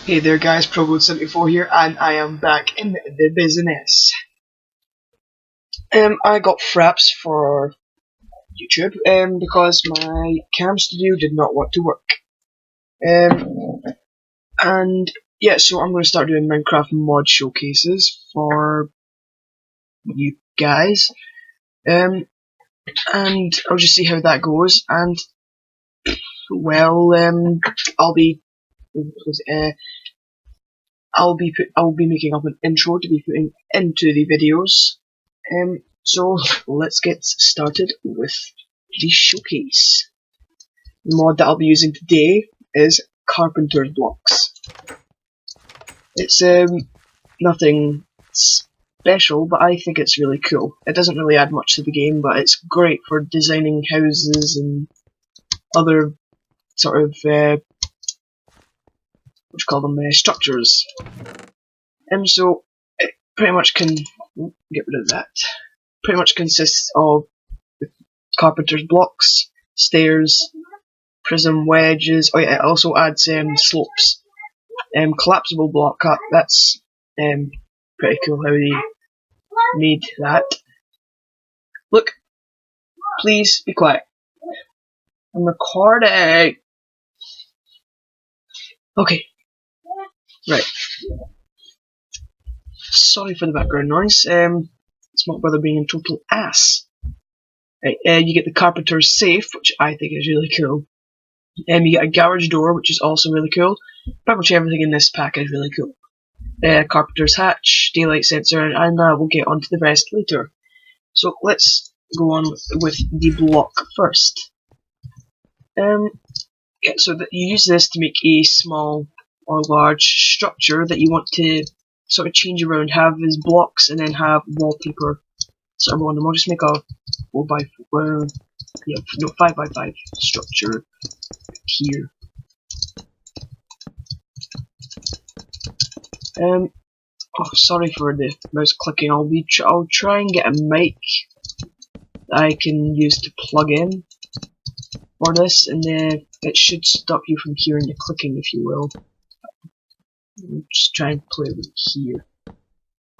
Hey there guys, ProGold74 here, and I am back in the business. I got fraps for YouTube because my cam studio did not want to work. And yeah, so I'm going to start doing Minecraft mod showcases for you guys. And I'll just see how that goes. And well, I'll be making up an intro to be putting into the videos. So let's get started with the showcase. The mod that I'll be using today is carpenter's blocks. It's nothing special, but I think it's really cool. It doesn't really add much to the game, but it's great for designing houses and other sort of structures. So it pretty much can get rid of that. Pretty much consists of carpenter's blocks, stairs, prism wedges. Oh yeah, it also adds slopes. Collapsible block cut. That's pretty cool how they made that. Look, please be quiet. I'm recording. Okay, right. Sorry for the background noise. It's my brother being a total ass. Right, you get the carpenter's safe, which I think is really cool. You get a garage door, which is also really cool. Pretty much everything in this pack is really cool. Carpenter's hatch, daylight sensor, and we'll get onto the rest later. So let's go on with the block first. Yeah, so that you use this to make a small or large structure that you want to sort of change around, have as blocks, and then have wallpaper sort of on them. I'll just make a 5x5 structure here. Oh, sorry for the mouse clicking. I'll try and get a mic that I can use to plug in for this, and then it should stop you from hearing the clicking, if you will. I'll just try and play with it here.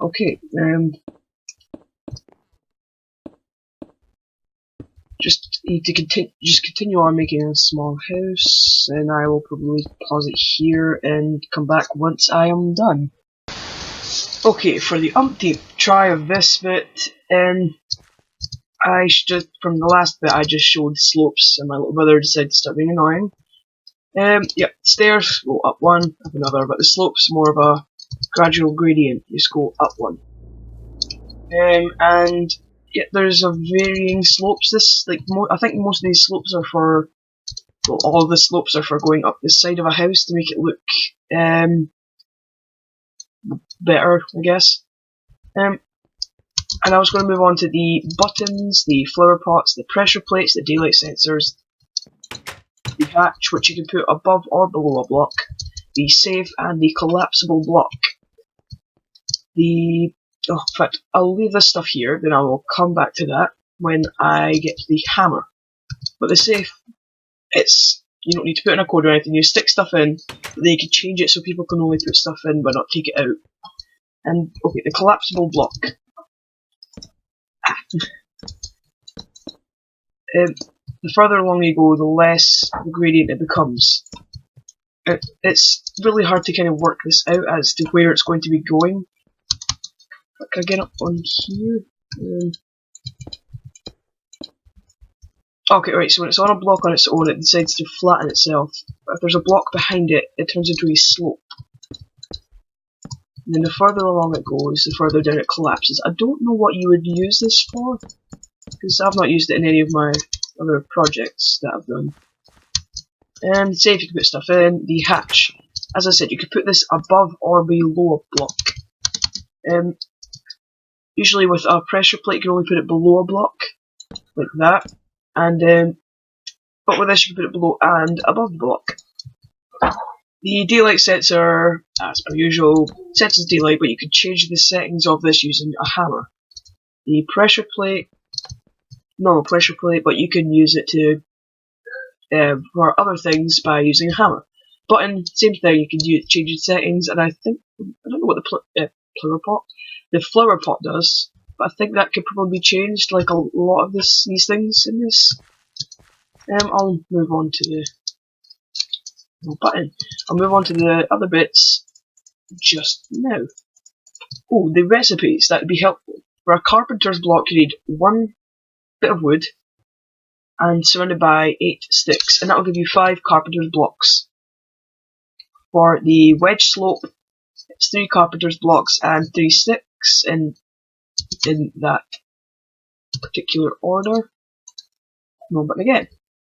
Okay, just need to continue on making a small house, and I will probably pause it here and come back once I am done. Okay, for the umpteenth try of this bit, from the last bit I just showed slopes, and my little brother decided to start being annoying. Yep, stairs go up one, up another, but the slope's more of a gradual gradient. You just go up one. And yeah, there's a varying slopes. I think most of these slopes are for, well, all of the slopes are for going up the side of a house to make it look better, I guess. And I was going to move on to the buttons, the flower pots, the pressure plates, the daylight sensors, the hatch, which you can put above or below a block, the safe, and the collapsible block. In fact, I'll leave this stuff here, then I will come back to that when I get to the hammer. But the safe, you don't need to put in a code or anything, you stick stuff in, but then you can change it so people can only put stuff in but not take it out. And, okay, the collapsible block. The further along you go, the less the gradient it becomes. It's really hard to kind of work this out as to where it's going to be going. Can I get up on here? Okay, right, so when it's on a block on its own, it decides to flatten itself. But if there's a block behind it, it turns into a slope. And then the further along it goes, the further down it collapses. I don't know what you would use this for, because I've not used it in any of my other projects that I've done. And say if you can put stuff in, the hatch. As I said, you could put this above or below a block. Usually with a pressure plate, you can only put it below a block, like that. And but with this, you can put it below and above the block. The daylight sensor, as per usual, senses daylight, but you can change the settings of this using a hammer. The pressure plate, normal pressure plate, but you can use it to for other things by using a hammer. button, same thing. You can change the settings, and I don't know what the flower pot does, but I think that could probably be changed. Like a lot of these things in this. I'll move on to the button. I'll move on to the other bits just now. Oh, the recipes, that would be helpful. For a carpenter's block, you need 1 bit of wood and surrounded by 8 sticks, and that will give you 5 carpenter's blocks. For the wedge slope, it's 3 carpenter's blocks and 3 sticks in that particular order. No button again.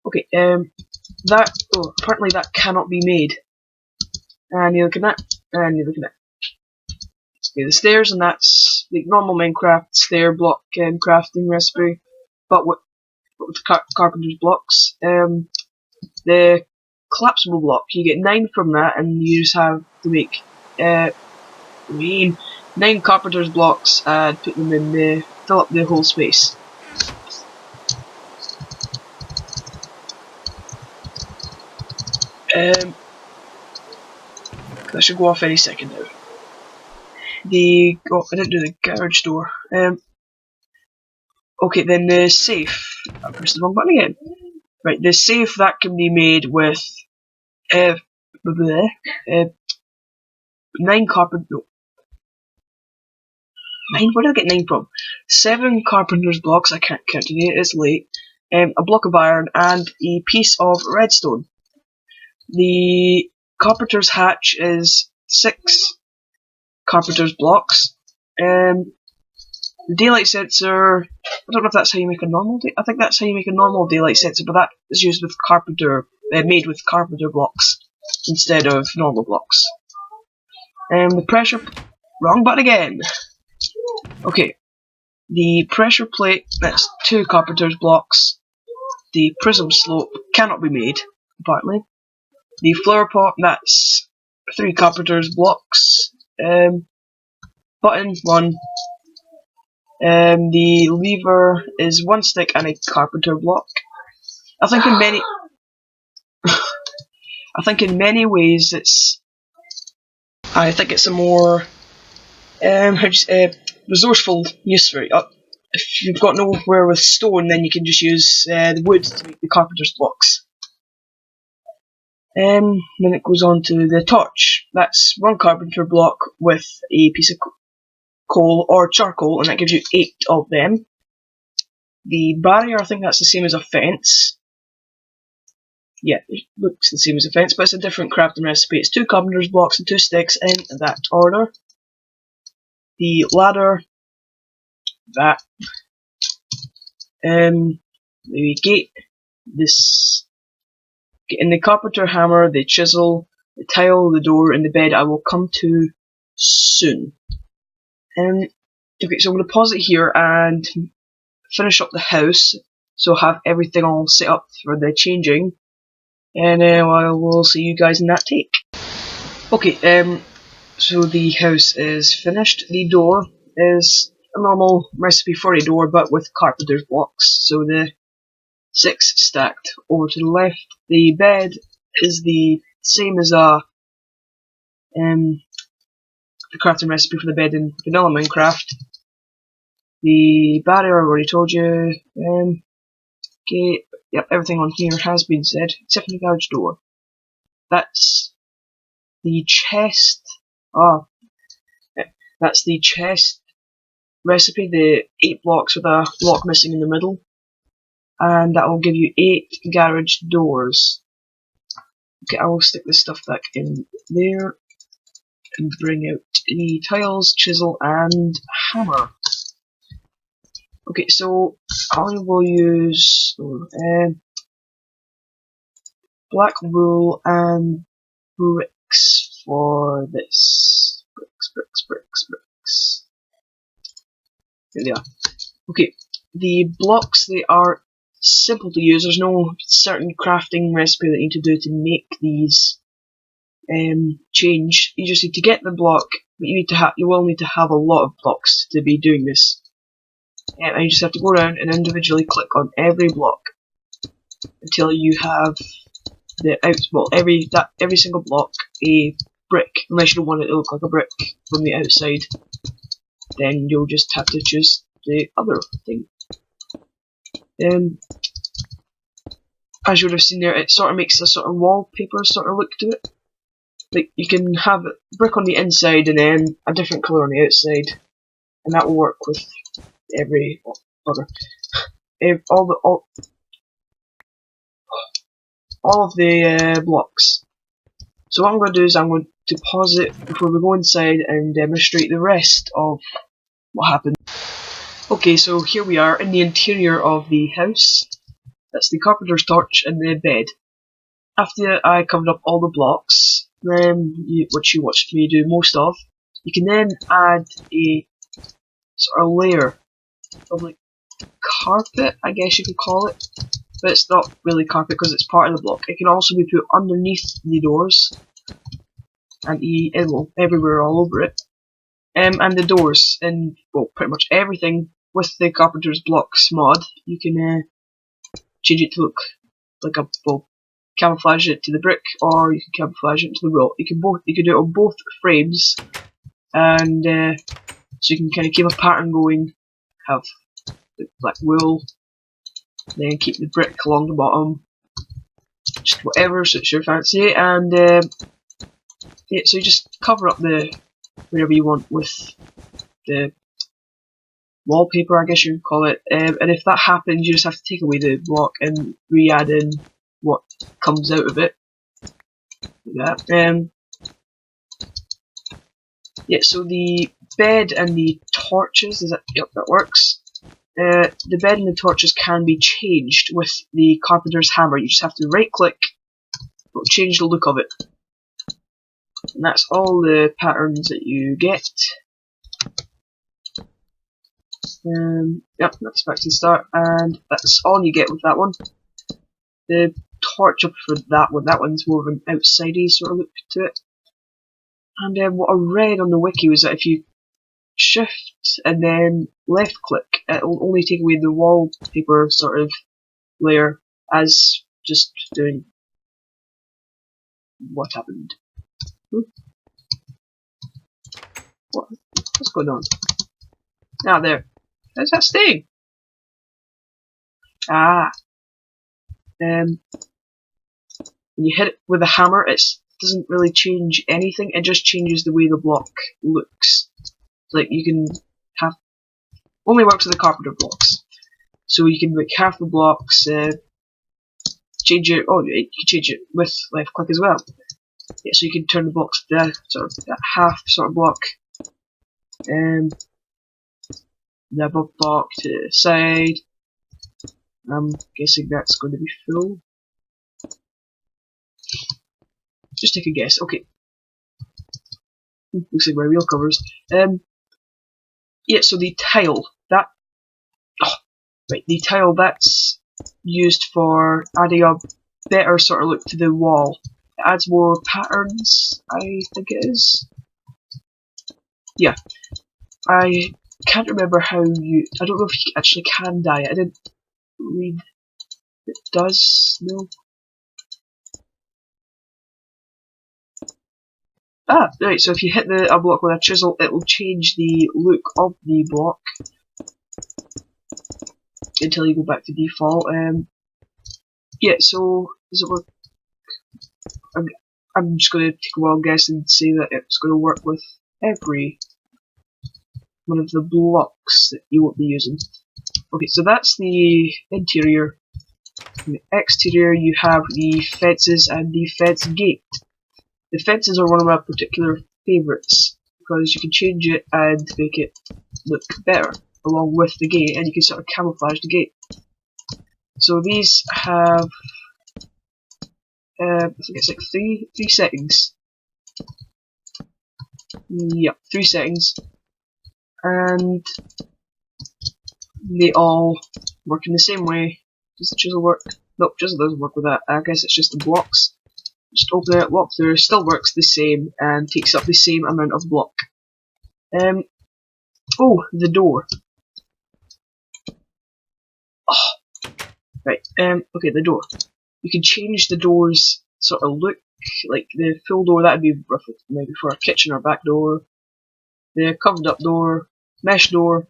Okay, apparently that cannot be made. And you're looking at, Okay, the stairs, and that's the normal Minecraft stair block crafting recipe, but with carpenter's blocks. The collapsible block, you get 9 from that, and you just have to make 9 carpenter's blocks and put them in the fill up the whole space. That should go off any second now. I didn't do the garage door. Okay, then the safe. I pressed the wrong button again. Right, the safe, that can be made with 9 carpenter. No. 9? Where did I get 9 from? 7 carpenter's blocks. I can't count today. It's late. A block of iron and a piece of redstone. The carpenter's hatch is 6 carpenter's blocks. The daylight sensor, I don't know if that's how you make a normal I think that's how you make a normal daylight sensor, but that is used with made with carpenter blocks instead of normal blocks. The pressure, wrong button again. Okay, the pressure plate, that's 2 carpenter's blocks. The prism slope cannot be made, apparently. The flower pot, that's 3 carpenter's blocks. Button 1. The lever is 1 stick and a carpenter block. I think in many ways it's a more resourceful use for it. If you've got nowhere with stone, then you can just use the wood to make the carpenter's blocks. Then it goes on to the torch. That's 1 carpenter block with a piece of coal or charcoal, and that gives you 8 of them. The barrier, I think that's the same as a fence. Yeah, it looks the same as a fence, but it's a different crafting recipe. It's 2 carpenter's blocks and 2 sticks in that order. The ladder, that. The gate, this. In the carpenter hammer, the chisel, the tile, the door, and the bed I will come to soon. Okay, so I'm going to pause it here and finish up the house, so I'll have everything all set up for the changing, and we'll see you guys in that take. Okay, so the house is finished. The door is a normal recipe for a door, but with carpenter's blocks, so the 6 stacked over to the left. The bed is the same as the crafting recipe for the bed in vanilla Minecraft. The barrier, I already told you. Okay, yep, everything on here has been said, except for the garage door. That's the chest. That's the chest recipe, the 8 blocks with a block missing in the middle. And that will give you 8 garage doors. Okay, I will stick this stuff back in there and bring out the tiles, chisel, and hammer. Okay, so I will use black wool and bricks for this. Bricks. There they are. Okay, the blocks, they are simple to use. There's no certain crafting recipe that you need to do to make these change. You just need to get the block, but you will need to have a lot of blocks to be doing this. And you just have to go around and individually click on every block until you have every single block a brick, unless you don't want it to look like a brick from the outside. Then you'll just have to choose the other thing. As you would have seen there, it sort of makes a sort of wallpaper sort of look to it. Like you can have brick on the inside and then a different colour on the outside, and that will work with every other. All of the blocks. So what I'm going to do is I'm going to pause it before we go inside and demonstrate the rest of what happened. Okay, so here we are in the interior of the house. That's the carpenter's torch and the bed. After I covered up all the blocks, which you watched me do most of, you can then add a sort of layer of like carpet, I guess you could call it. But it's not really carpet because it's part of the block. It can also be put underneath the doors and everywhere all over it. And the doors, and well, pretty much everything with the carpenter's blocks mod, you can change it to look like camouflage it to the brick, or you can camouflage it to the wall. You can do it on both frames, and so you can kind of keep a pattern going. Have the black wool, then keep the brick along the bottom, just whatever suits your fancy, and yeah, so you just cover up wherever you want with the wallpaper, I guess you could call it, and if that happens, you just have to take away the block and re-add in what comes out of it. Like that. Yeah, so the bed and the torches, yep, that works. The bed and the torches can be changed with the carpenter's hammer. You just have to right click, it'll change the look of it. And that's all the patterns that you get. Yep, that's back to the start, and that's all you get with that one. The torch up for that one's more of an outsidey sort of look to it. And what I read on the wiki was that if you shift and then left click, it will only take away the wallpaper sort of layer as just doing what happened. What's going on? Ah, there. How's that staying? Ah. When you hit it with a hammer, it doesn't really change anything. It just changes the way the block looks. Like you can have only works with the carpenter blocks. So you can make half the blocks, change it. Oh, you can change it with left click as well. Yeah, so you can turn the blocks to that half sort of block. The above block to the side. I'm guessing that's going to be full. Just take a guess. Okay. Looks like my wheel covers. Yeah, so the tile, the tile that's used for adding a better sort of look to the wall. It adds more patterns, I think it is. Yeah. I can't remember how I don't know if you actually can dye it. I didn't read. It does, no. Ah, right, so if you hit a block with a chisel, it will change the look of the block until you go back to default. Yeah, so does it work? I'm just going to take a wild guess and say that it's going to work with every one of the blocks that you won't be using. Okay, so that's the interior. In the exterior, you have the fences and the fence gate. The fences are one of my particular favourites because you can change it and make it look better along with the gate, and you can sort of camouflage the gate. So these have, I think it's like three settings. Yep, 3 settings, and they all work in the same way. Does the chisel work? Nope, chisel doesn't work with that. I guess it's just the blocks. Just open it, walk through, still works the same and takes up the same amount of block. Oh, the door. Oh, right. Okay, the door. You can change the door's sort of look. Like the full door, that'd be roughly maybe for a kitchen or back door. The covered up door, mesh door,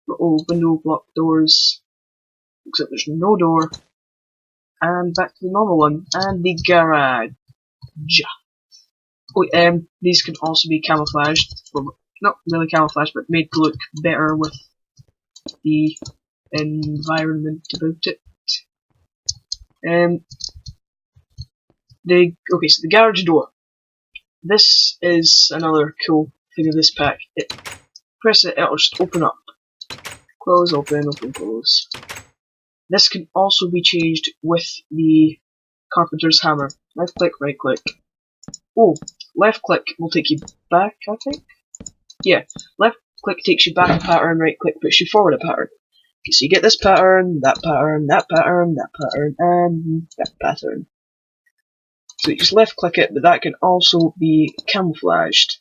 little window block doors, except there's no door, and back to the normal one, and the garage. Oh, these can also be camouflaged, well, not really camouflaged, but made to look better with the environment about it. Okay, so the garage door. This is another cool thing of this pack. Press it, it'll just open up. Close, open, open, close. This can also be changed with the carpenter's hammer. Left click, right click. Oh, left click will take you back, I think? Yeah, left click takes you back a pattern, right click puts you forward a pattern. Okay, so you get this pattern, that pattern, that pattern, that pattern, and that pattern. So you just left click it, but that can also be camouflaged.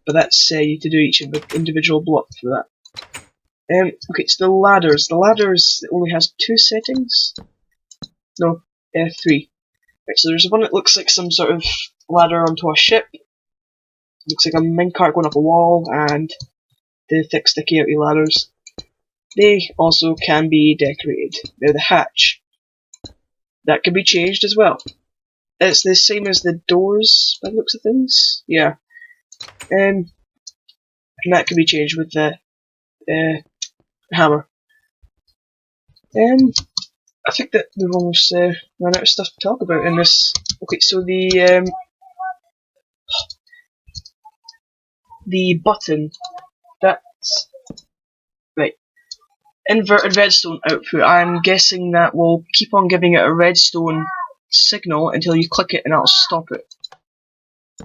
But that's you to do each individual block for that. Okay, so the ladders. The ladders only has 2 settings. No, 3. Right, so there's one that looks like some sort of ladder onto a ship. Looks like a minecart going up a wall, and the thick sticky outy ladders. They also can be decorated. They're the hatch. That can be changed as well. It's the same as the doors by the looks of things. Yeah. And that can be changed with the hammer. I think that we've almost run out of stuff to talk about in this. Okay, so the button, that's right. Inverted redstone output. I'm guessing that will keep on giving it a redstone signal until you click it and that'll stop it.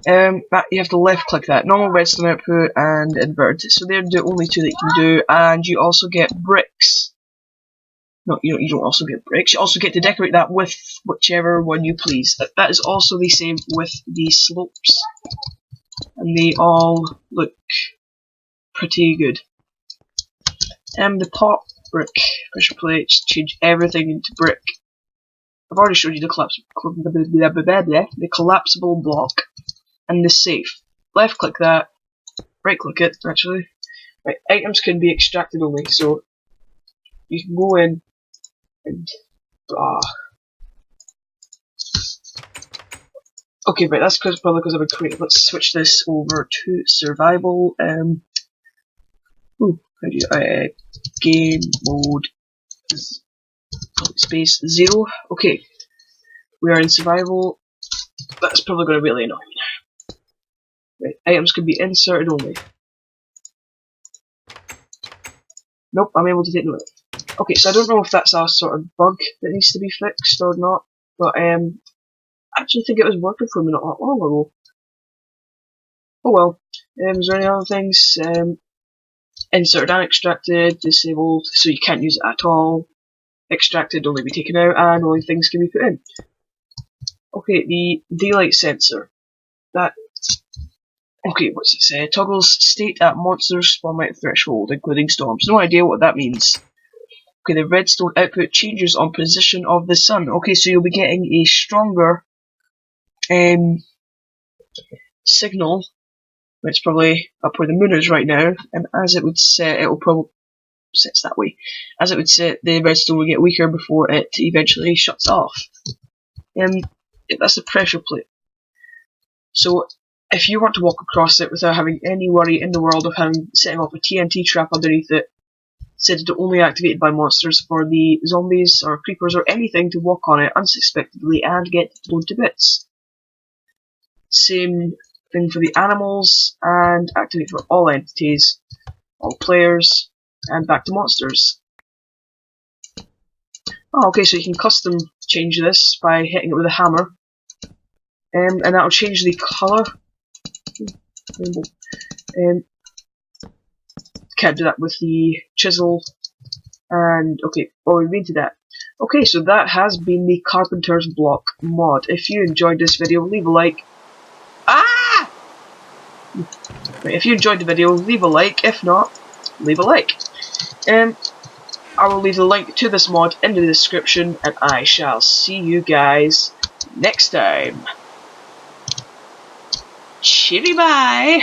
You have to left click that. Normal redstone output and inverted. So they're the only 2 that you can do, and you also get bricks. No, you don't also get bricks. You also get to decorate that with whichever one you please. That is also the same with the slopes, and they all look pretty good. The pot brick pressure plates change everything into brick. I've already showed you the collapsible block and the safe. Left click that, right click it actually. Right, items can be extracted only, so you can go in and okay, right, that's probably because of a crate. Let's switch this over to survival. How do you game mode space 0. Okay, we are in survival. That's probably going to really annoy me now. Right, items can be inserted only. Nope, I'm able to take note. Okay, so I don't know if that's a sort of bug that needs to be fixed or not, but I actually think it was working for me not that long ago. Oh well. Is there any other things? Inserted and extracted, disabled, so you can't use it at all. Extracted, only be taken out, and only things can be put in. Okay, the daylight sensor. Okay, what's it say? Toggles state at monsters spawn rate threshold, including storms. No idea what that means. Okay, the redstone output changes on position of the sun. Okay, so you'll be getting a stronger signal. It's probably up where the moon is right now, and as it would set, it will probably sets that way. As it would set, the redstone will get weaker before it eventually shuts off. That's the pressure plate. So if you want to walk across it without having any worry in the world of setting off a TNT trap underneath it, said it only activated by monsters for the zombies or creepers or anything to walk on it unsuspectedly and get blown to bits. Same thing for the animals, and activate for all entities, all players, and back to monsters. Oh, okay, so you can custom change this by hitting it with a hammer, and that'll change the colour. Can't do that with the chisel, and okay, well, we've been to that. Okay, so that has been the Carpenter's Block mod. If you enjoyed this video, leave a like. Right, if you enjoyed the video, leave a like. If not, leave a like. I will leave the link to this mod in the description, and I shall see you guys next time. Cheery bye!